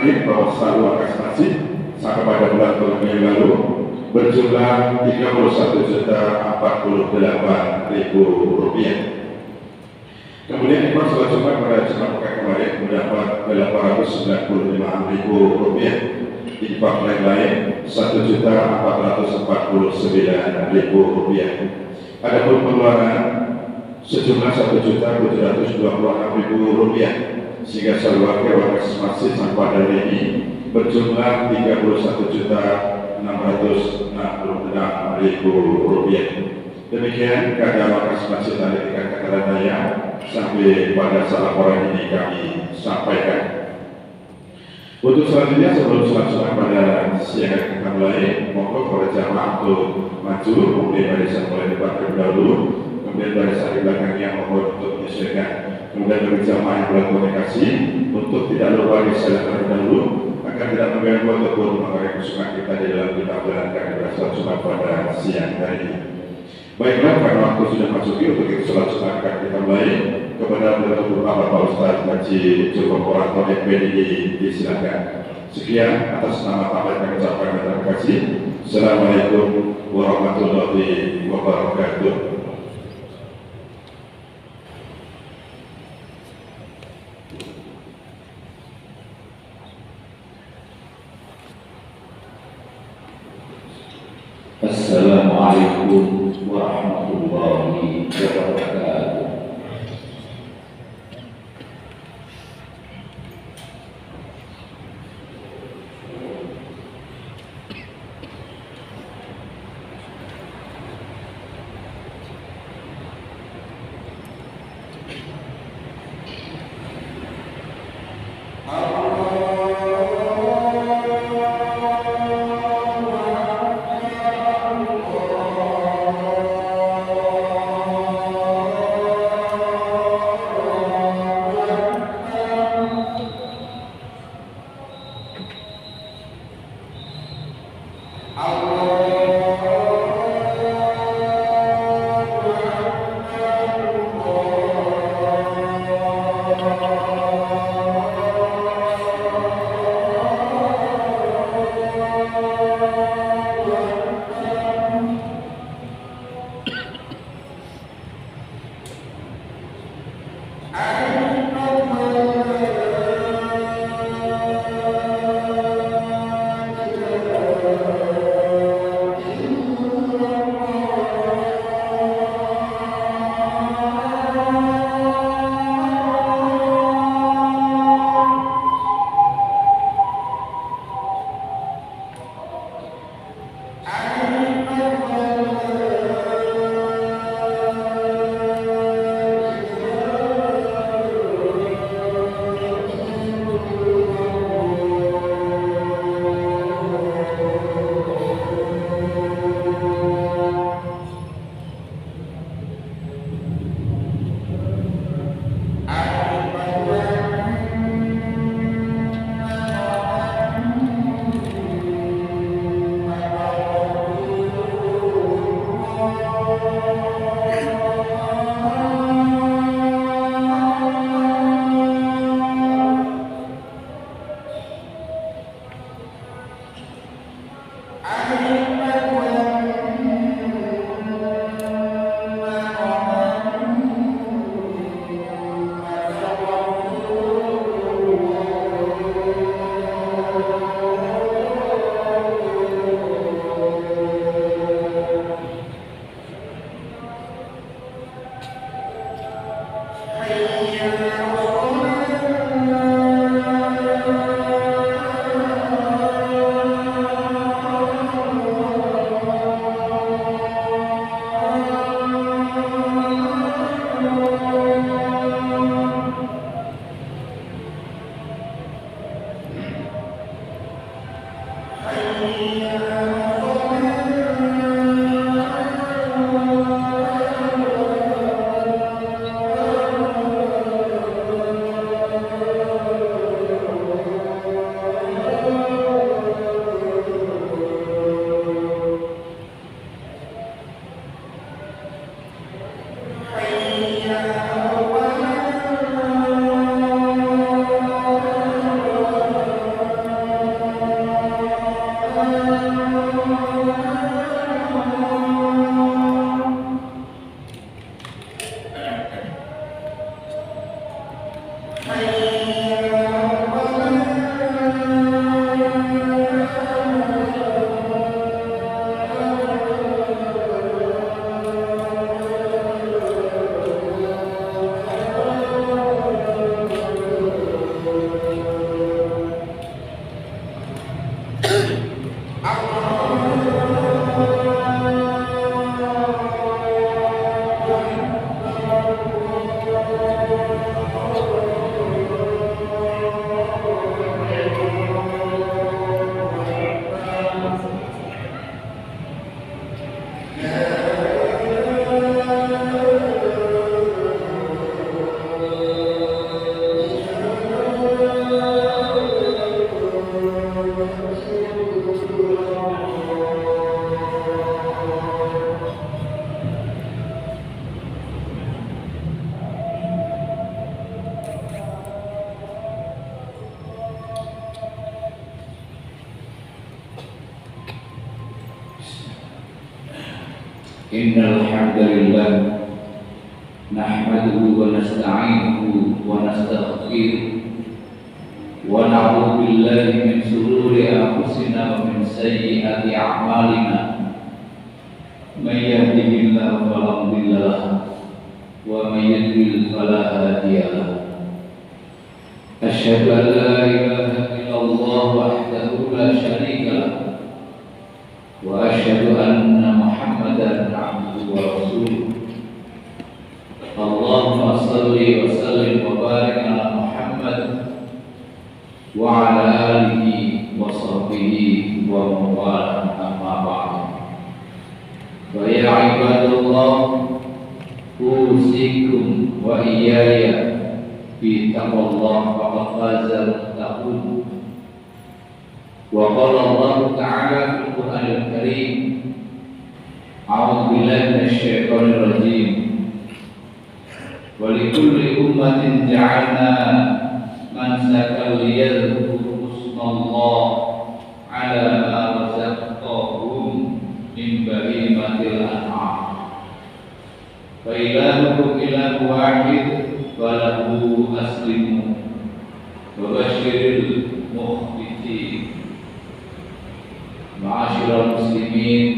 lagi bahwa saldo kas masih sampai pada bulan Oktober yang lalu berjumlah Rp31.048.000. Kemudian impor sholat Jumat pada Jumat pekan kemarin mendapat Rp895.000. Infak lain-lain Rp1.449.000. Adapun pengeluaran sejumlah Rp1.726.000, sehingga saldo akhir kas masih sampai pada hari ini berjumlah Rp31.666.000. Demikian keadaan kas masih dari tingkat Kecamatan Daya sampai pada saat laporan ini kami sampaikan. Untuk selanjutnya sebelum sholat Jumat pada siang hari kita mulai, mohon kepada jamaah untuk maju, kemudian barisan mulai depan terlebih dahulu, kemudian barisan di belakangnya mohon untuk menyesuaikan, kemudian bagi jamaah yang berkomunikasi untuk tidak lupa disalah terlebih dahulu agar tidak mengganggu ataupun mengurangi kesukaan kita di dalam kita menjalankan ibadah sholat Jumat pada siang hari ini. Baiklah, karena waktu sudah masuki untuk itu sholat Jumat akan kita mulai. Kepada Bapak Ustaz Haji Joko Poranto MPD disilakan. Sekian atas nama tambahan kami ucapkan terima kasih. Assalamualaikum warahmatullahi wabarakatuh. Assalamualaikum warahmatullahi wabarakatuh. Innal hamdalillah nahmaduhu wa nasta'inuhu wa nastaghfiruh wa na'udzu billahi min shururi anfusina wa min sayyiati a'malina may yahdihillahu fala mudilla lahu wa may yudlil fala hadiya lahu asyhadu an la ilaha illallah wahdahu la syarika lahu wa asyhadu anna Muhammadan abduhu wa rasuluh. Allahumma salli wa sallim wa barik ala Muhammad wa ala alihi wa sahbihi wa man wala amma ba'd. Wa ya ibadallah usikum wa iyaya bi taqwallah faqad faza al-muttaqun. Wa qala Allah ta'ala fil Qur'anil Karim a'udzu billahi minasy syaithanir rajim wa likulli ummatin ja'alna mansakan liyadhkuru ismallah 'ala ma razaqahum min bahimatil an'am fa ilahukum ilahun wahid wa lahu aslimu wa basyiril mukhbitin. Ma'asyiral muslimin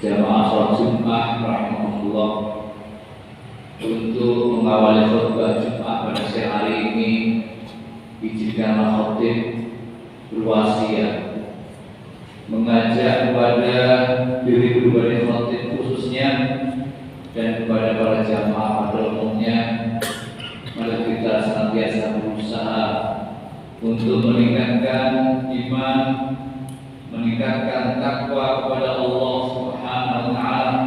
jamaah salat Jumat rahimahullah, untuk mengawali khutbah Jumat pada siang hari ini izinkanlah khatib berwasiat mengajak kepada diri pribadi khatib khususnya dan kepada para jamaah pada umumnya, mari kita senantiasa berusaha untuk meningkatkan iman, meningkatkan takwa kepada Allah Subhanahu wa taala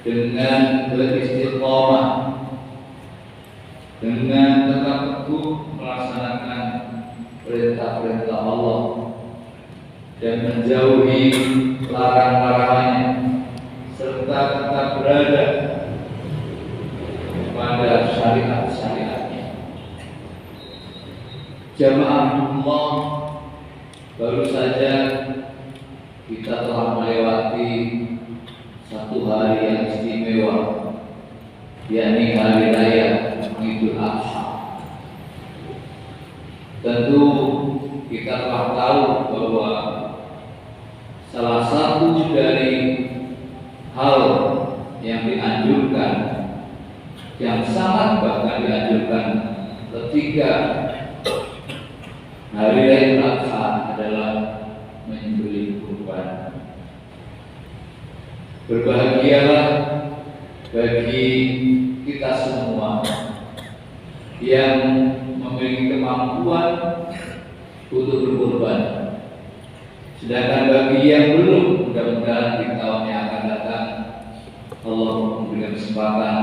dengan beristiqamah, dengan tetap teguh melaksanakan perintah-perintah Allah dan menjauhi larang-larangannya, serta tetap berada pada syariat-syariatnya. Jamaah Allah, baru saja kita telah melewati satu hari yang istimewa, yakni hari raya Idul Adha. Tentu kita telah tahu bahwa salah satu dari hal yang dianjurkan, yang sangat bahkan dianjurkan ketika hari raya Idul Adha adalah menyembelih kurban. Berbahagialah bagi kita semua yang memiliki kemampuan untuk berkurban. Sedangkan bagi yang belum, mudah-mudahan di tahun yang akan datang Allah memberikan kesempatan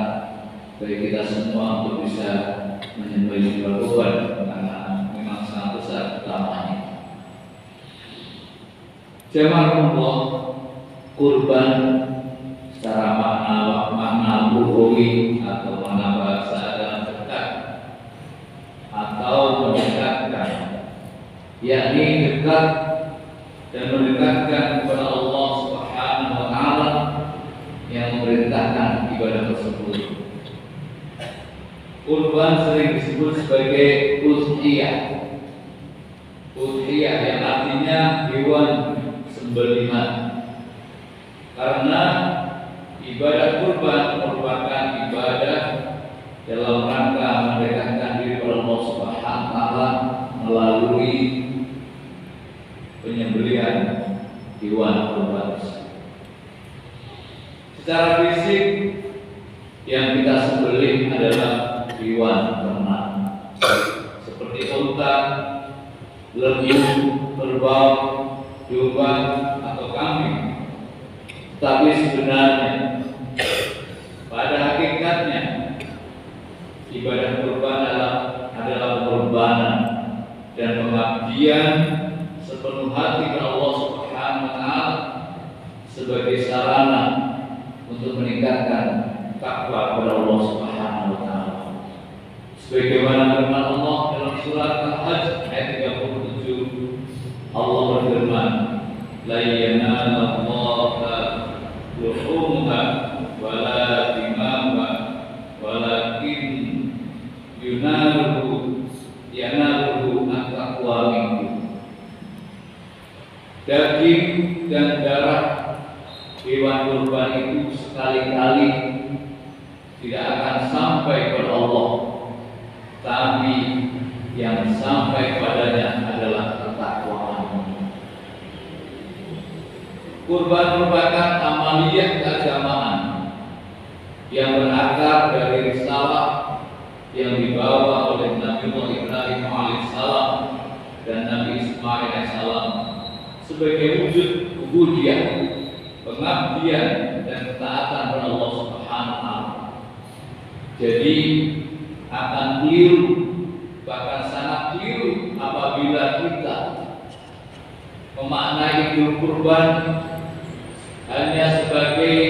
bagi kita semua untuk bisa menyembelih kurban, karena memang sangat besar utamanya. Jamaah Allah, kurban secara makna lugawi atau makna bahasa dalam dekat atau mendekatkan, yakni dekat dan mendekatkan kepada Allah Subhanahu wa taala yang memerintahkan ibadah tersebut. Kurban sering disebut sebagai udhiyah. Udhiyah yang artinya hewan sembelihan. Karena ibadah kurban merupakan ibadah dalam rangka mendekatkan diri kepada Allah Subhanahu wa taala melalui penyembelihan hewan kurban. Secara fisik yang kita sembelih adalah hewan ternak seperti unta, lembu, kerbau, domba atau kambing. Tapi sebenarnya pada hakikatnya ibadah kurban adalah pengorbanan dan pengabdian sepenuh hati kepada Allah Subhanahu wa taala sebagai sarana untuk meningkatkan takwa kepada Allah Subhanahu wa taala. Sebagaimana firman Allah dalam surat Al-Hajj ayat 37, Allah berfirman, "La yanalallaha luhumha wala dimamha walakin yanaluhu at-taqwa minkum." Daging dan darah hewan kurban itu sekali-kali tidak akan sampai kepada Allah, tapi yang sampai padanya adalah ketakwaan. Kurban merupakan amaliyah keagamaan yang berakar dari risalah yang dibawa oleh Nabi Ibrahim alaihissalam dan Nabi Ismail alaihissalam sebagai wujud ubudiyah, pengabdian dan ketaatan kepada Allah Subhanahu wa taala. Jadi akan keliru, bahkan sangat keliru apabila kita memaknai Idul Kurban hanya sebagai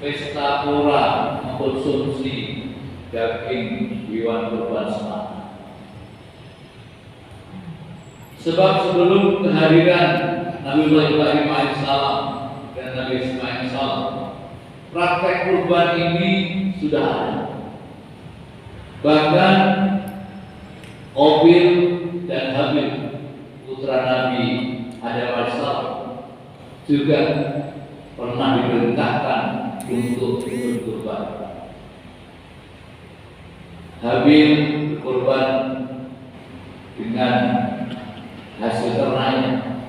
pesta pora mengkonsumsi daging hewan kurban semata. Sebab sebelum kehadiran Nabi Ibrahim alaihissalam dan Nabi Ismail alaihissalam, praktek kurban ini sudah ada. Bahkan Qabil dan Habil, putra Nabi Adam alaihissalam, juga pernah diperintahkan untuk berkurban. Habil berkurban dengan hasil ternaknya,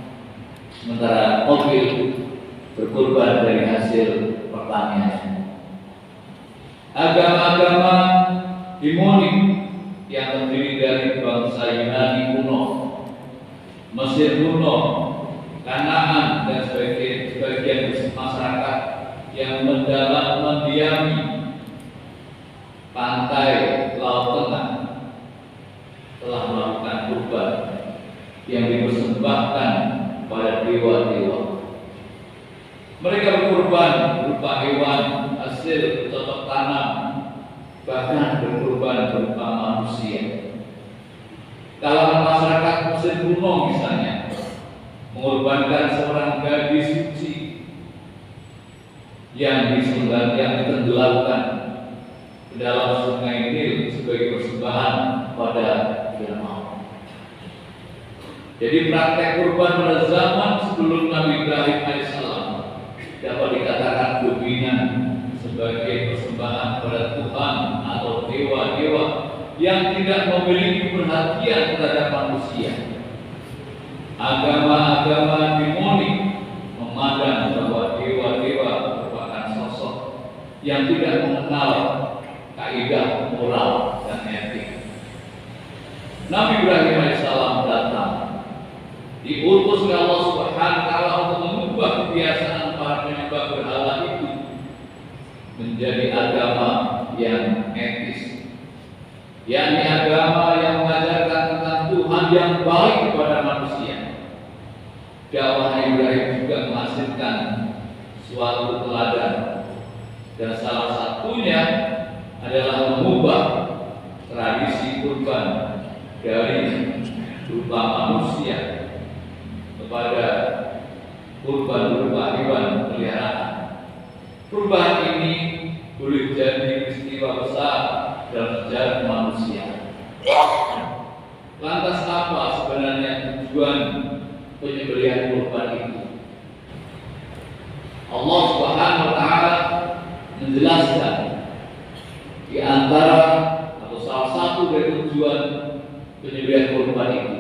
sementara Qabil berkurban dari hasil pertaniannya. Agama-agama demonik yang terdiri dari bangsa Yunani kuno, Mesir kuno, Kanaan dan sebagian masyarakat yang mendiami pantai Laut Tengah telah melakukan kurban yang dipersembahkan pada dewa-dewa. Mereka berkurban berupa hewan hasil cocok tanam, bahkan berkurban berupa manusia. Kalangan masyarakat Mesir kuno misalnya mengorbankan seorang gadis suci yang ditenggelamkan ke dalam sungai Nil sebagai persembahan pada Fir'aun. Jadi praktek kurban pada zaman sebelum Nabi Ibrahim alaihissalam dapat dikatakan dominan sebagai persembahan pada Tuhan atau dewa-dewa yang tidak memiliki perhatian terhadap manusia. Agama-agama demonik memandang bahwa dewa-dewa merupakan sosok yang tidak mengenal kaidah moral dan etik. Nabi Ibrahim alaihissalam datang diutus oleh Allah Subhanahu wa taala untuk mengubah kebiasaan para penyembah berhala itu menjadi agama yang etis, yakni agama yang mengajarkan tentang Tuhan yang baik kepada manusia. Dakwah Ibrahim juga menghasilkan suatu teladan, dan salah satunya adalah mengubah tradisi kurban dari berupa manusia kepada kurban berupa hewan peliharaan. Perubahan ini boleh jadi peristiwa besar dalam sejarah manusia. Lantas apa sebenarnya tujuan penyembelihan kurban itu? Allah Subhanahu wa taala menjelaskan di antara atau salah satu dari tujuan penyembelihan kurban itu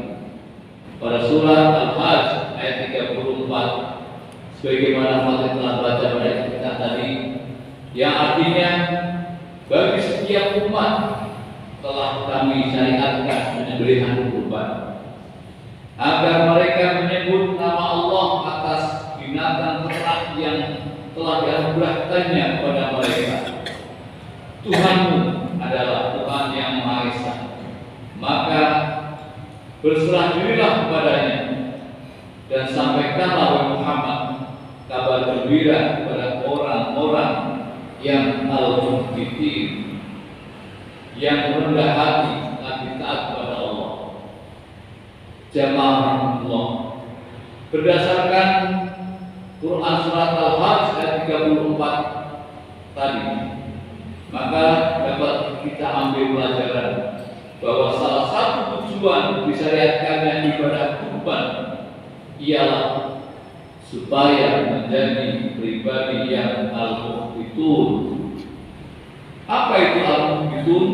pada surat Al-Hajj ayat 34, sebagaimana Fatih telah baca pada kita tadi, yang artinya bagi setiap umat telah kami syariatkan penyembelihan kurban agar mereka menyebut nama Allah atas binatang ternak yang telah dianugerahkannya kepada mereka. Tuhanmu adalah Tuhan yang Maha Esa, maka berserah dirilah kepadanya dan sampaikanlah wahai Muhammad kabar gembira kepada orang-orang yang al-mukhbitin, yang rendah hati lagi taat kepada Allah. Jamaah Allah, berdasarkan Quran surat Al-Hajj ayat 34 tadi, maka dapat kita ambil pelajaran bahwa salah satu tujuan disyariatkannya ibadah kurban ialah supaya menjadi pribadi yang al-mukhbitun. Apa itu al-mukhbitun?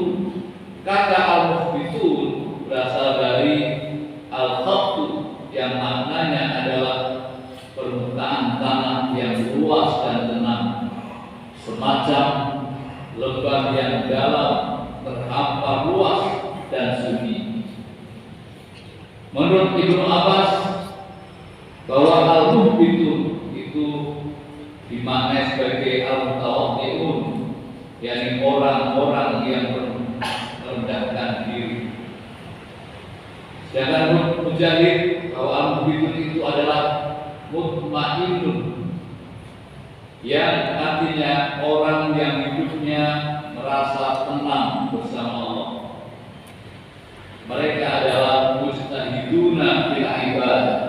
Kata al-mukhbitun berasal dari al-khabtu, yang maknanya adalah permukaan tanah yang luas dan tenang, semacam lembah yang dalam, terhampar luas dan sunyi. Menurut Ibnu Abbas, bahwa al-mukhbitun itu dimaknai sebagai al-mutawaddi'un, yakni orang-orang yang merendahkan diri. Sedangkan Mujahid, bahwa al-mukhbitun itu adalah mutmainnun, yang artinya orang yang hidupnya merasa tenang bersama Allah. Mereka adalah mujtahiduna fil ibadah,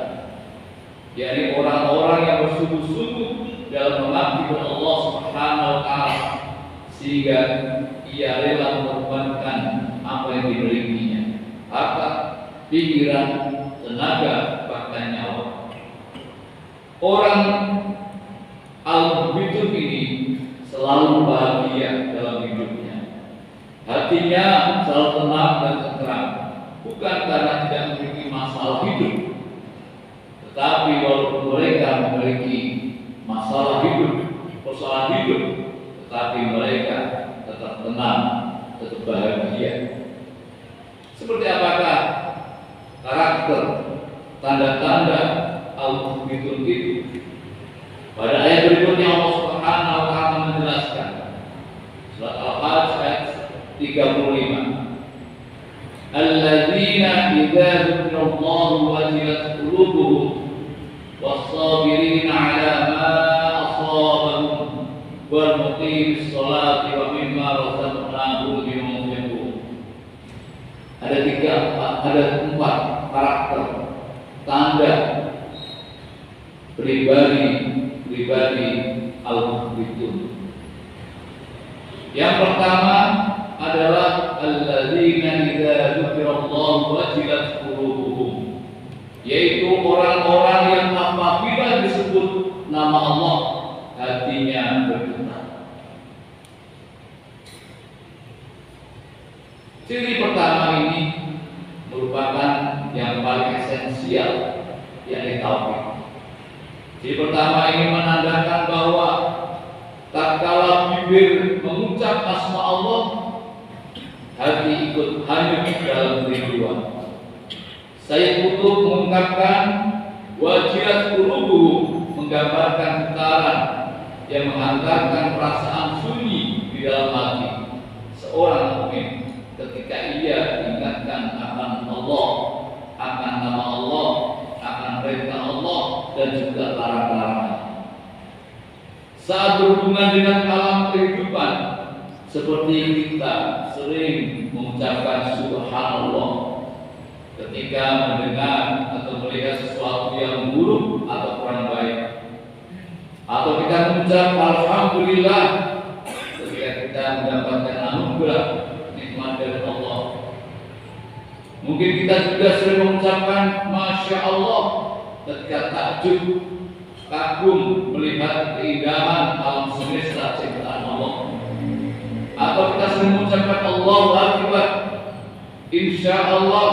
yakni orang-orang yang bersungguh-sungguh dalam mengabdi kepada Allah Subhanahu wa taala, sehingga ia rela mengorbankan apa yang dimilikinya, harta, pikiran, tenaga, bahkan nyawa. Orang al-mukhbitun ini selalu bahagia dalam hidupnya, hatinya selalu tenang dan tenteram, bukan karena tidak memiliki masalah hidup, tetapi walaupun mereka memiliki masalah hidup, persoalan hidup, tetapi mereka tetap tenang, tetap bahagia. Seperti apakah karakter, tanda-tanda al-mukhbitun itu? Pada ayat berikutnya Allah Subhanahu wa taala menjelaskan, surat Al-Hajj ayat 35. Alladzina idza dzukirallahu wajilat qulubuhum was-sabirina 'ala ma asabahum wal muqimis sholati wa mimma razaqnahum yunfiqun. Ada empat karakter, tanda pribadi al-mukhbitun. Yang pertama adalah alladzina idza dzukirallahu wajilat qulubuhum, yaitu orang-orang yang apabila disebut nama Allah hatinya bergetar. Ciri pertama ini merupakan yang paling esensial, yakni tauhid. Ciri pertama ini menandakan bahwa tatkala bibir mengucap asma Allah, hati ikut hanyut dalam kerinduan. Sayyid Qutb mengungkapkan wajilat qulubuhum, menggambarkan getaran yang menghantarkan perasaan sunyi di dalam hati seorang mukmin ketika ia diingatkan akan Allah, akan nama Allah, akan perintah Allah dan juga larangan-larangan. Saat berhubungan dengan alam kehidupan, seperti kita sering mengucapkan subhanallah ketika mendengar atau melihat sesuatu yang buruk atau kurang baik, atau kita mengucap alhamdulillah ketika kita mendapatkan anugerah nikmat dari Allah. Mungkin kita juga sering mengucapkan masya Allah ketika takjub, kagum melihat keindahan alam semesta ciptaan Allah. Atau kita sering mengucapkan Allahu Akbar, insya Allah,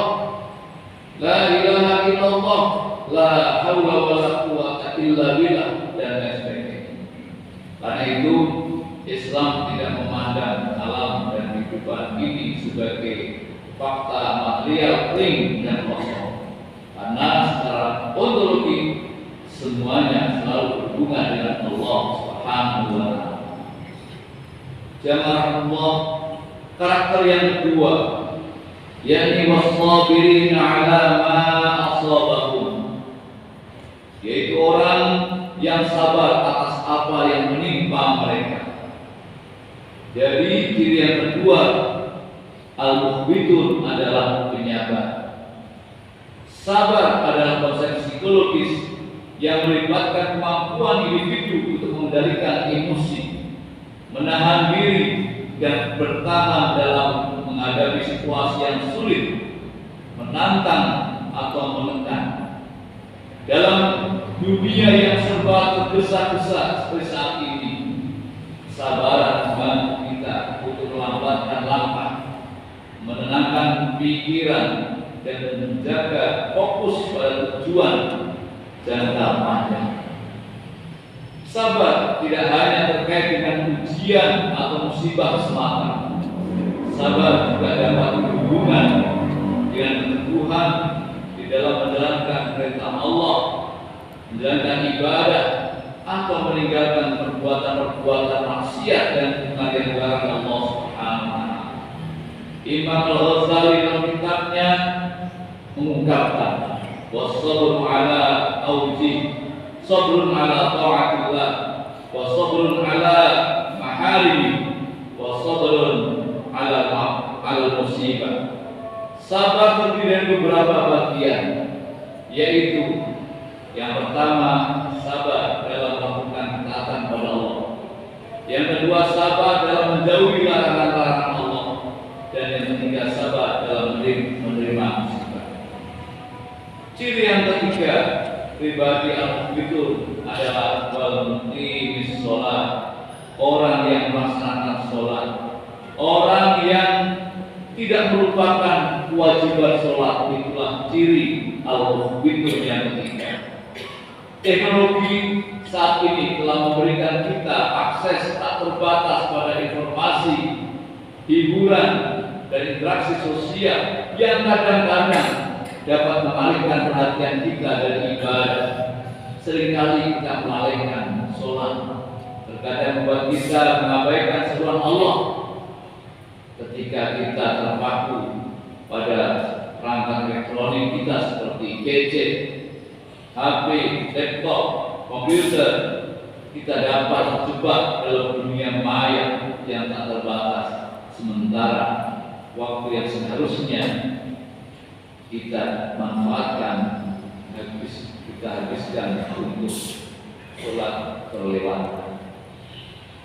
la ilaha illallah, la haula wa la quwwata illa billah, dan lain sebagainya. Karena itu Islam tidak memandang alam dan kehidupan ini sebagai fakta material kering dan kosong, karena secara ontologi semuanya selalu berhubungan dengan Allah Subhanahu wa taala. Jamaah Allah, karakter yang kedua, yakni was-sabirina 'ala ma asabahum, sabar atas apa yang menimpa mereka. Jadi ciri yang kedua, al-mukhbitun adalah penyabar. Sabar adalah konsep psikologis yang melibatkan kemampuan individu untuk mengendalikan emosi, menahan diri, dan bertahan dalam menghadapi situasi yang sulit, menantang atau menekan. Dalam dunia yang serba tergesa-gesa seperti saat ini, kesabaran membantu kita untuk melambatkan langkah, menenangkan pikiran, dan menjaga fokus pada tujuan jangka panjang. Sabar tidak hanya terkait dengan ujian atau musibah semata. Sabar juga dapat berhubungan dengan keteguhan di dalam menjalankan perintah Allah, menjalankan ibadah, atau meninggalkan perbuatan-perbuatan maksiat dan yang dilarang Allah Subhanahu wa Ta'ala. Imam Al-Ghazali dalam kitabnya mengungkapkan wasabru ala awji, sabrun ala ta'atillah, wa sabrun ala maharimi, wa sabrun ala musibah. Sabar terdiri dari beberapa bagian, yaitu yang pertama, sabar dalam melakukan ketaatan kepada Allah. Yang kedua, sabar dalam menjauhi larangan-larangan Allah. Dan yang ketiga, sabar dalam menerima musibah. Ciri yang ketiga, pribadi al-mukhbitun adalah wal-muqimis sholat, orang yang melaksanakan sholat, orang yang tidak merupakan kewajiban sholat. Itulah ciri al-mukhbitun yang ketiga. Teknologi saat ini telah memberikan kita akses tak terbatas pada informasi, hiburan, dan interaksi sosial yang kadang-kadang dapat mengalihkan perhatian kita dari ibadah. Seringkali kita melalaikan sholat, terkadang membuat kita mengabaikan seruan Allah ketika kita terpaku pada perangkat elektronik kita seperti gadget, HP, laptop, komputer. Kita dapat terjebak dalam dunia maya yang tak terbatas, sementara waktu yang seharusnya kita manfaatkan kita habiskan untuk sholat terlewat.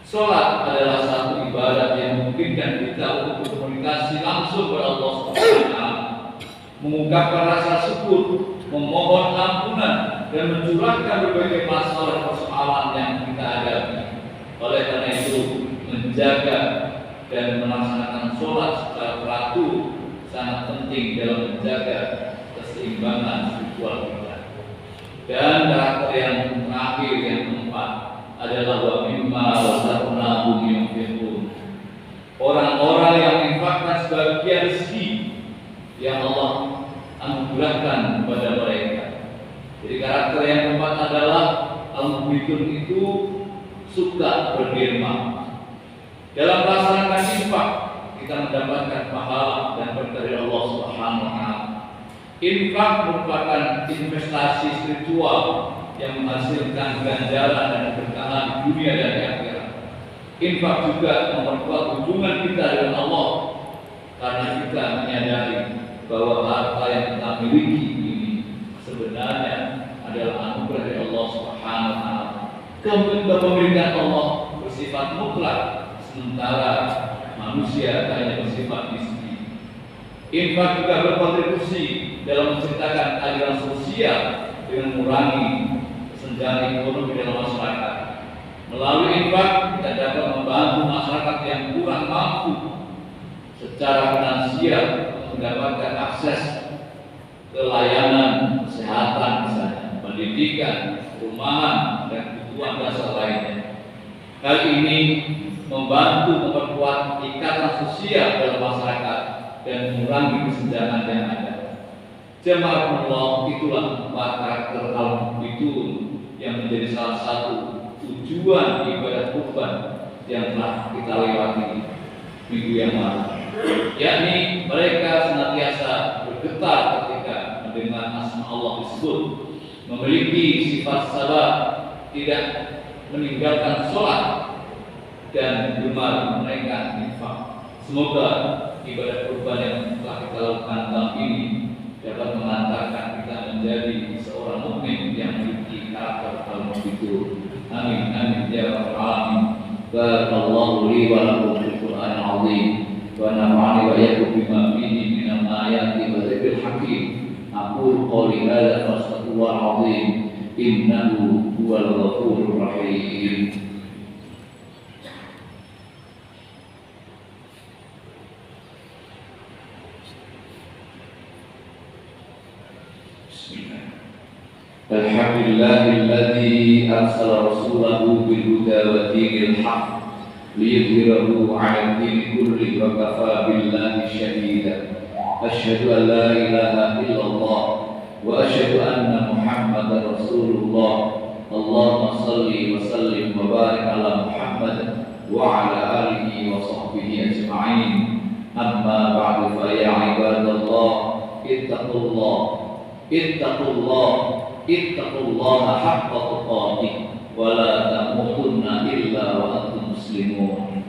Sholat adalah satu ibadah yang memungkinkan kita untuk berkomunikasi langsung kepada Allah SWT, mengungkapkan rasa syukur, memohon ampunan, dan mencurahkan berbagai masalah persoalan yang kita hadapi. Oleh karena itu, menjaga dan melaksanakan sholat secara teratur sangat penting dalam menjaga keseimbangan spiritual kita. Dan karakter yang terakhir, yang keempat, adalah wa mimma razaqnahum yunfiqun. Orang-orang yang menginfakkan sebagian rezeki yang Allah anugerahkan kepada mereka. Jadi karakter yang keempat adalah al-mukhbitun itu suka berderma. Dalam melaksanakan infak kita mendapatkan pahala dan berkah dari Allah Subhanahu wa Ta'ala. Infak merupakan investasi spiritual yang menghasilkan ganjaran dan keberkahan di dunia dan di akhirat. Infak juga memperkuat hubungan kita dengan Allah, karena kita menyadari bahwa harta yang kita miliki ini sebenarnya adalah anugerah dari Allah Subhanahu wa Ta'ala. Kepemilikan Allah bersifat mutlak, sementara manusia hanya bersifat nisbi. Infak juga berkontribusi dalam menciptakan keadilan sosial dengan mengurangi kesenjangan ekonomi dalam masyarakat. Melalui infak kita dapat membantu masyarakat yang kurang mampu secara finansial mendapatkan akses ke layanan kesehatan, misalnya pendidikan, perumahan, dan kebutuhan dasar lainnya. Hal ini membantu memperkuat ikatan sosial dalam masyarakat dan mengurangi kesenjangan yang ada. Jemaah Allah, itulah empat karakter al-mukhbitun yang menjadi salah satu tujuan ibadah kurban yang telah kita lewati minggu yang lalu, yakni mereka senantiasa bergetar ketika mendengar asma Allah disebut, memiliki sifat sabar, tidak meninggalkan sholat dan gemar menaikkan infak. Semoga ibadah kurban yang telah kita lakukan tahun ini dapat mengantarkan kita menjadi seorang mukmin yang memiliki karakter al itu. Amin amin ya rabbal alamin. Barakallahu li wa lakum fil Qur'anil azim wa nafa'ani wa iyyakum bima fihi minal ayati wa dzikril hakim. Aqulu qouli hadza wa astaghfirullahal azim innahu huwal ghafurur rahim. Alhamdulillahilladzi arsala rasulahu bil huda wa dinil haqq liyudhhirahu 'ala ad-dini kullihi wa kafaa billahi shahida. Asyhadu an la ilaha illallah wa asyhadu anna Muhammadar Rasulullah. Allahumma shalli wa sallim wa barik ala Muhammad wa ala alihi wa sahbihi ajma'in. Amma ba'du fa ya ibadallah ittaqullaha haqqa tuqatih wa la tamutunna illa wa antum muslimun.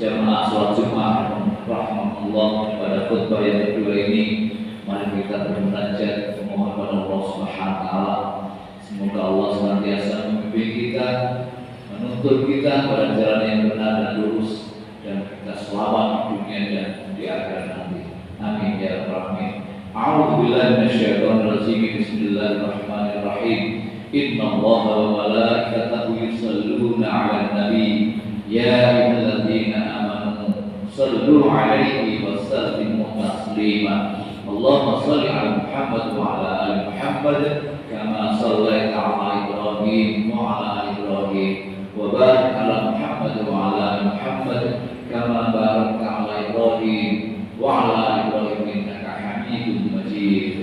Jamaah salat Jumat rahmatullah, pada khutbah yang kedua ini mari kita bermunajat memohon kepada Allah Subhanahu wa taala. Semoga Allah senantiasa membimbing kita, menuntun kita pada jalan yang benar dan lurus, dan kita selamat di dunia dan di akhirat nanti. Amin ya rabbal alamin. A'udzu billahi minasyaitonir rajim. Bismillahirrahmanirrahim. Innallaha wa malaikatahu yusholluna 'alan nabi ya ayyuhalladzina amanu shallu 'alaihi wa sallimu taslima. Allahumma shalli 'ala Muhammad wa 'ala ali Muhammad kama shallaita 'ala Ibrahim wa 'ala ali Ibrahim wa barik 'ala Muhammad wa 'ala ali Muhammad kama barakta 'ala Ibrahim wa 'ala ali Ibrahim innaka Hamidum Majid.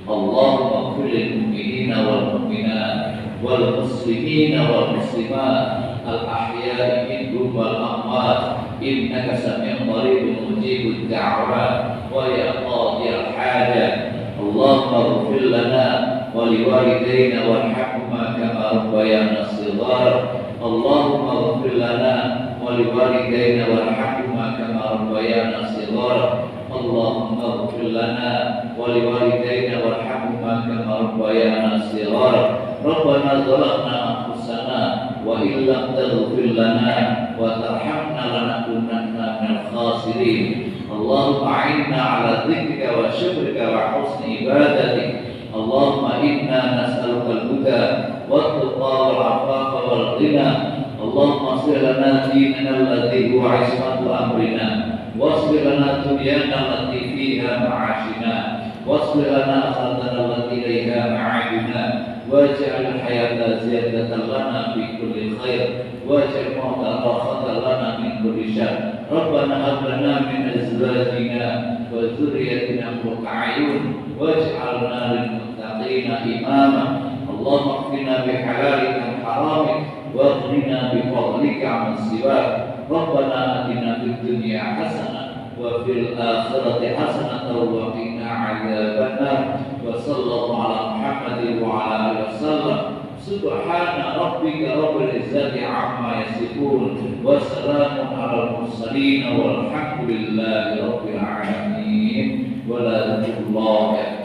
Allahumma ighfir lil mu'minina wal mu'minat wal muslimina wal muslimat al ahya'i minhum wal amwat innaka sami'un qaribun mujibud da'wat wa ya qadiyal hajat. Allahumma ighfir lana wa liwalidayna warhamhuma kama rabbayana shighara. Allahumma ighfir lana wa liwalidayna warhamhuma kama rabbayana shighara. Allahumma ighfir lana wa liwalidayna warhamhuma kama rabbayana shighara. Rabbana zalamna anfusana wa illam taghfir lana wa tarhamna lanakunanna minal khasirin. Allahumma a'inna 'ala dzikrika wa syukrika wa husni ibadatik. Allahumma inna nas'aluka al-huda wat-tuqa wal 'afafa wal ghina. Allahumma ighfir lana dinana alladzi huwa 'ismatu amrina wasbir lana dunyana allati fiha ma'ashina wasbir lana akhiratana allati ilayha ma'aduna waj'al hayata ziyadatan lana fi kulli khair waj'al mauta rahatan lana min kulli syarr. Rabbana hab lana min azwajina wa dhurriyyatina qurrata a'yun waj'alna lil muttaqina imama. Allahumma qina bi halalika an haramik wa qina bi fadlika 'an siwak. Rabbana atina fid dunya hasanah wa fil akhirati hasanah wa qina 'adzabannar. Wa sallallahu ala Muhammadin wa ala alihi wasallam. Subhana rabbika rabbil izzati amma yasifun wa salamun alal mursalin walhamdulillahi rabbil alamin. Wa la ilaha illallah.